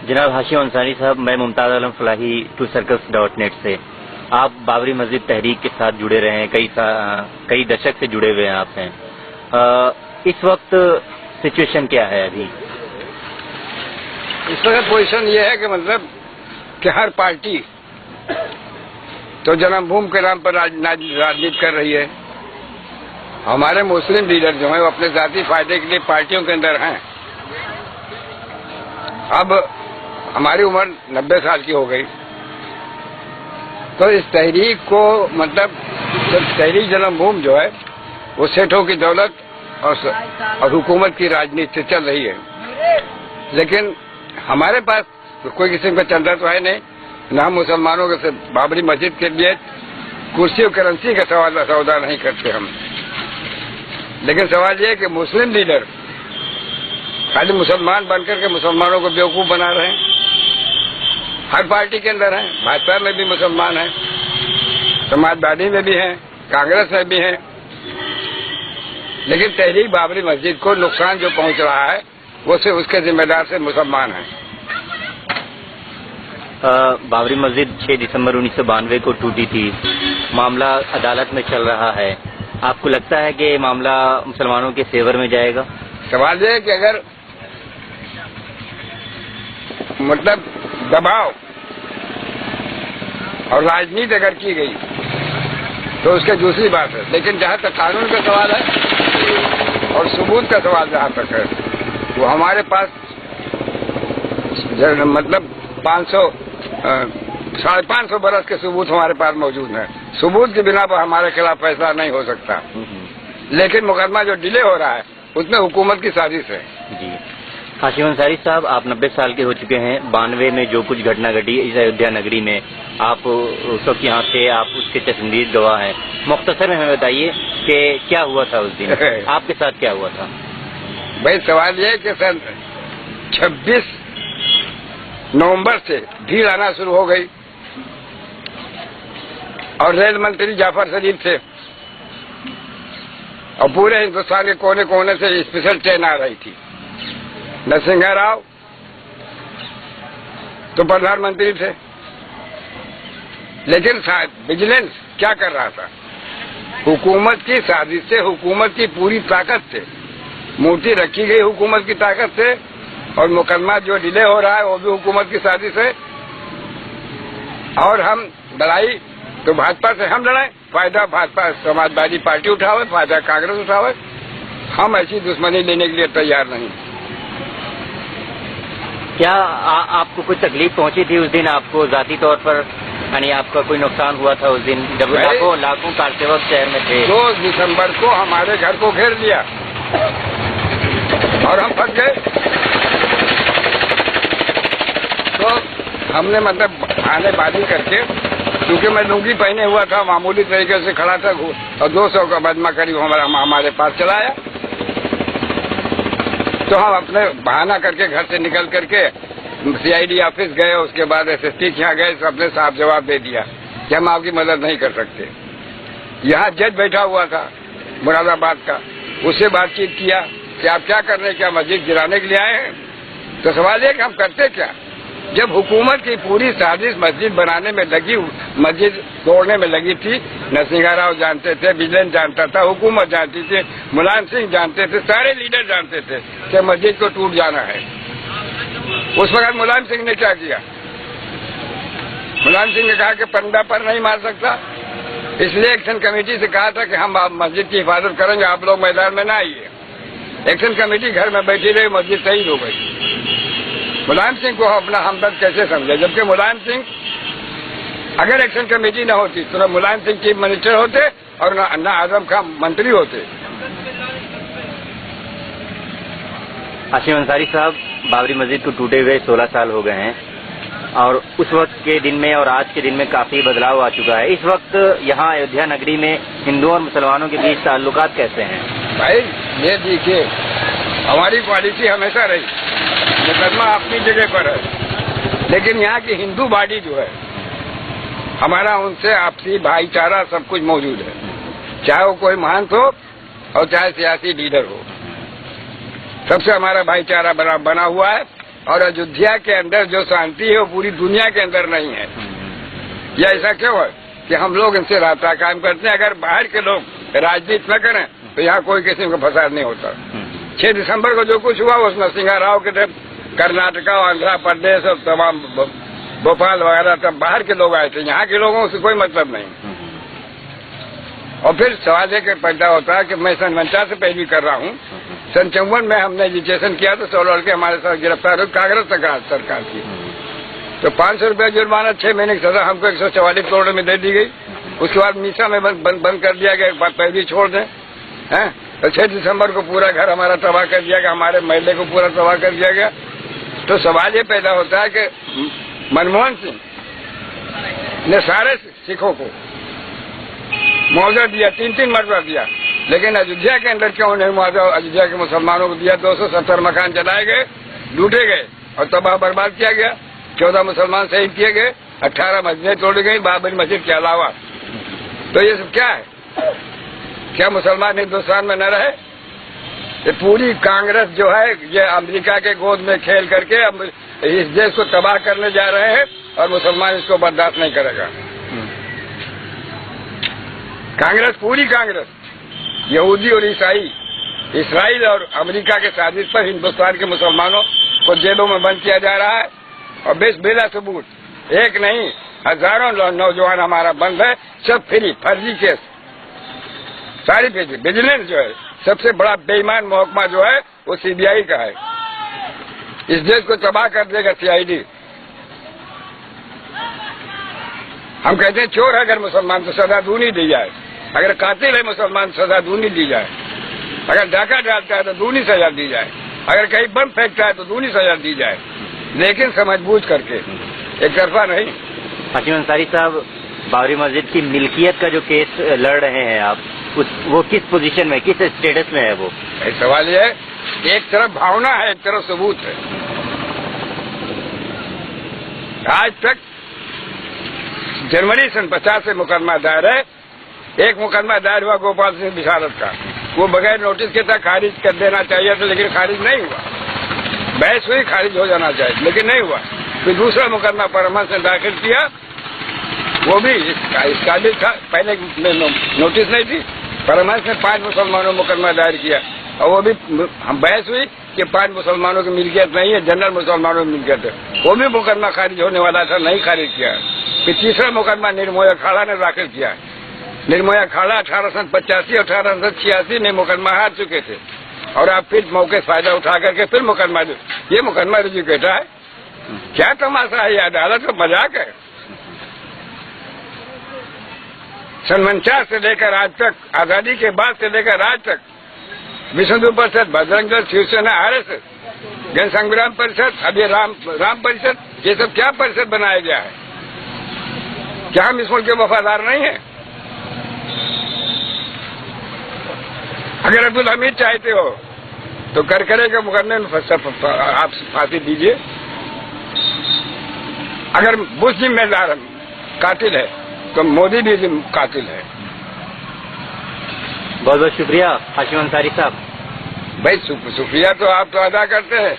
जनाब हाशिम अंसारी साहब, मैं मुमताज आलम फलाही टूसर्कल्स.net से। आप बाबरी मस्जिद तहरीक के साथ जुड़े रहे हैं, कई दशक से जुड़े हुए हैं आप हैं। इस वक्त सिचुएशन क्या है अभी? इस वक्त पोजीशन ये है कि मतलब कि हर पार्टी तो जन्मभूमि के नाम पर राजनीति कर रही है। हमारे मुस्लिम लीडर जो हैं वो अपने जाती फायदे के लिए पार्टियों के अंदर हैं। अब हमारी उम्र 90 साल की हो गई, तो इस तहरीक को मतलब तहरीक जन्मभूमि जो है वो सेठों की दौलत और हुकूमत की राजनीति से चल रही है। लेकिन हमारे पास कोई किस्म का चंदा तो है नहीं, ना मुसलमानों के बाबरी मस्जिद के लिए कुर्सी और करेंसी का सौदा नहीं करते हम। लेकिन सवाल ये है कि मुस्लिम लीडर खाली मुसलमान बनकर के मुसलमानों को बेवकूफ बना रहे हैं। हर पार्टी के अंदर हैं, भाजपा में भी मुसलमान हैं, समाजवादी में भी हैं, कांग्रेस में भी हैं। लेकिन तहरीक बाबरी मस्जिद को नुकसान जो पहुंच रहा है वो सिर्फ उसके जिम्मेदार से मुसलमान हैं। बाबरी मस्जिद 6 दिसंबर 1992 को टूटी थी। मामला अदालत में चल रहा है। आपको लगता है कि मामला मुसलमानों के फेवर में जाएगा? सवाल ये है कि अगर मतलब दबाव और राजनीति अगर की गई तो उसकी दूसरी बात है। लेकिन जहां तक कानून का सवाल है और सबूत का सवाल जहां तक है, वो हमारे पास मतलब 500-550 बरस के सबूत हमारे पास मौजूद हैं। सबूत के बिना पर हमारे खिलाफ फैसला नहीं हो सकता। लेकिन मुकदमा जो डिले हो रहा है उसमें हुकूमत की साजिश है। जी हाशिम अंसारी साहब, आप 90 साल के हो चुके हैं। 92 में जो कुछ घटना घटी इस अयोध्या नगरी में, आप उस वक्त यहाँ थे, आप उसके चश्मदीद गवाह हैं। मुख्तसर में हमें बताइए कि क्या हुआ था उस दिन, आपके साथ क्या हुआ था? भाई सवाल ये है कि सर 26 नवंबर से भीड़ आना शुरू हो गई और रेल मंत्री जाफर शरीफ थे और पूरे हिंदुस्तान के कोने कोने से स्पेशल ट्रेन आ रही थी। नरसिंह राव तो प्रधानमंत्री थे, लेकिन विजिलेंस क्या कर रहा था? हुकूमत की साजिश से, हुकूमत की पूरी ताकत से मूर्ति रखी गई, हुकूमत की ताकत से, और मुकदमा जो डिले हो रहा है वो भी हुकूमत की साजिश है। और हम लड़ाई तो भाजपा से हम लड़ाएं, फायदा भाजपा समाजवादी पार्टी उठावे, फायदा कांग्रेस उठावे। हम ऐसी दुश्मनी लेने के लिए तैयार नहीं। क्या आपको कोई तकलीफ पहुंची थी उस दिन? आपको जाती तौर पर यानी आपका कोई नुकसान हुआ था उस दिन जब लाखों कारसेवक शहर में थे? 2 दिसंबर को हमारे घर को घेर लिया और हम फंस गए। तो हमने मतलब बहानेबाजी करके, क्योंकि मैं लुंगी पहने हुआ था, मामूली तरीके से खड़ा था और 200 का बदमा करीब हमारे पास चलाया। तो हम अपने बहाना करके घर से निकल करके CID ऑफिस गए, उसके बाद SSP के यहाँ गए। सबने साफ जवाब दे दिया कि हम आपकी मदद नहीं कर सकते। यहाँ जज बैठा हुआ था मुरादाबाद का, उससे बातचीत किया कि आप क्या कर रहे हैं, क्या मस्जिद गिराने के लिए आए हैं? तो सवाल है कि हम करते क्या? जब हुकूमत की पूरी साजिश मस्जिद बनाने में लगी, मस्जिद तोड़ने में लगी थी, नरसिंह राव जानते थे, विजिलेंस जानता था, हुकूमत जानती थी, मुलायम सिंह जानते थे, सारे लीडर जानते थे कि मस्जिद को टूट जाना है। उस वक्त मुलायम सिंह ने क्या किया? मुलायम सिंह ने कहा कि पंडा पर नहीं मार सकता, इसलिए एक्शन कमेटी से कहा था कि हम मस्जिद की हिफाजत करेंगे, आप लोग मैदान में ना आइए। एक्शन कमेटी घर में बैठी रही, मस्जिद शहीद हो गई। मुलायम सिंह को अपना हमदर्द कैसे समझे? जबकि मुलायम सिंह, अगर एक्शन कमेटी न होती तो न मुलायम सिंह चीफ मिनिस्टर होते और न आजम खान मंत्री होते। हाशिम अंसारी साहब, बाबरी मस्जिद को टूटे हुए 16 साल हो गए हैं और उस वक्त के दिन में और आज के दिन में काफी बदलाव आ चुका है। इस वक्त यहाँ अयोध्या नगरी में हिंदुओं और मुसलमानों के बीच ताल्लुकात कैसे हैं? भाई ये देखिए, हमारी पॉलिसी हमेशा रही, मुकदमा अपनी जगह पर है, लेकिन यहाँ की हिंदू बॉडी जो है, हमारा उनसे आपसी भाईचारा सब कुछ मौजूद है, चाहे वो कोई महंत हो और चाहे सियासी लीडर हो, सबसे हमारा भाईचारा बना हुआ है। और अयोध्या के अंदर जो शांति है वो पूरी दुनिया के अंदर नहीं है। या ऐसा क्यों है कि हम लोग इनसे रास्ता कायम करते हैं? अगर बाहर के लोग राजनीति न करें तो यहाँ कोई किसी को फसाद नहीं होता। 6 दिसंबर को जो कुछ हुआ उस नरसिंहा राव के थे, कर्नाटका, आंध्र प्रदेश और तमाम भोपाल वगैरह तब बाहर के लोग आए थे, यहाँ के लोगों से कोई मतलब नहीं। और फिर सवाल ये पैदा होता है कि मैं सन 49 से पैरवी कर रहा हूँ। सन 54 में हमने रजिस्ट्रेशन किया तो 16 लड़के हमारे साथ गिरफ्तार हुए कांग्रेस सरकार की। तो 500 रुपया जुर्माना, 6 महीने की सजा हमको 144 करोड़ में दे दी गई। उसके बाद मीसा में बंद कर दिया गया, पैरवी छोड़ दें हैं। तो 6 दिसंबर को पूरा घर हमारा तबाह कर दिया गया, हमारे महल्ले को पूरा तबाह कर दिया गया। तो सवाल ये पैदा होता है कि मनमोहन सिंह ने सारे सिखों को मुआवजा दिया, 3-3 मरतबा दिया, लेकिन अयोध्या के अंदर क्यों नहीं मुआवजा अयोध्या के मुसलमानों को दिया? 270 मकान जलाए गए, लूटे गए और तबाह बर्बाद किया गया। 14 मुसलमान शहीद किए गए, 18 मस्जिदें तोड़ी गई बाबरी मस्जिद के अलावा। तो ये सब क्या है? क्या मुसलमान हिंदुस्तान में न रहे? ये पूरी कांग्रेस जो है ये अमेरिका के गोद में खेल करके इस देश को तबाह करने जा रहे हैं और मुसलमान इसको बर्दाश्त नहीं करेगा। कांग्रेस, पूरी कांग्रेस, यहूदी और ईसाई, इसराइल और अमेरिका के साजिश पर हिंदुस्तान के मुसलमानों को जेलों में बंद किया जा रहा है। और बेला सबूत, एक नहीं हजारों नौजवान हमारा बंद है, सब फ्री, फर्जी केस, सारी भेजी। विजिलेंस जो है सबसे बड़ा बेईमान महकमा जो है वो सीबीआई का है। इस देश को तबाह कर देगा सीआईडी। हम कहते हैं चोर है अगर मुसलमान तो सजा दूनी दी जाए, अगर कातिल है मुसलमान सजा दूनी दी जाए, अगर डाका डालता है तो दूनी सजा दी जाए, अगर कहीं बम फेंकता है तो दूनी सजा दी जाए, लेकिन समझबूझ करके, एक तरफा नहीं। हाशिम अंसारी साहब, बाबरी मस्जिद की मिल्कियत का जो केस लड़ रहे हैं आप, वो किस पोजीशन में, किस स्टेटस में है वो? सवाल ये है, एक तरफ भावना है, एक तरफ सबूत है। आज तक जनवरी सन 50 से मुकदमा दायर है। एक मुकदमा दायर हुआ गोपाल सिंह बिशारत का, वो बगैर नोटिस के था, खारिज कर देना चाहिए था, लेकिन खारिज नहीं हुआ। बहस हुई, खारिज हो जाना चाहिए, लेकिन नहीं हुआ। फिर दूसरा मुकदमा परमहंस ने दाखिल किया, वो भी इस काबिल था, पहले नोटिस नहीं थी। परमहंस ने 5 मुसलमानों मुकदमा दायर किया और वो भी हम बहस हुई कि 5 मुसलमानों की मिल्कियत नहीं है, जनरल मुसलमानों की मिल्कियत है। वो भी मुकदमा खारिज होने वाला था, नहीं खारिज किया। फिर तीसरा मुकदमा निर्मोही अखाड़ा ने दाखिल किया। निर्मोही अखाड़ा 1885 और 1886 में मुकदमा हार चुके थे और आप फिर मौके से फायदा उठा करके फिर मुकदमा, ये मुकदमा रजिकेटा है। क्या तमाशा है? ये अदालत का मजाक है। सन 49 से लेकर आज तक, आजादी के बाद से लेकर आज तक, विश्व हिंदू परिषद, बजरंग दल, शिवसेना, आरएसएस, जन संग्राम परिषद, अब ये राम परिषद, ये सब क्या परिषद बनाया गया है? क्या हम इस मुल्क के वफादार नहीं है? अगर अब्दुल हमीद चाहते हो तो करकरे के मुकदमे में आप फांसी दीजिए। अगर बुश जिम्मेदार कातिल है तो मोदी भी कातिल है। बहुत बहुत शुक्रिया हाशिम अंसारी साहब। भाई शुक्रिया तो आप तो अदा करते हैं।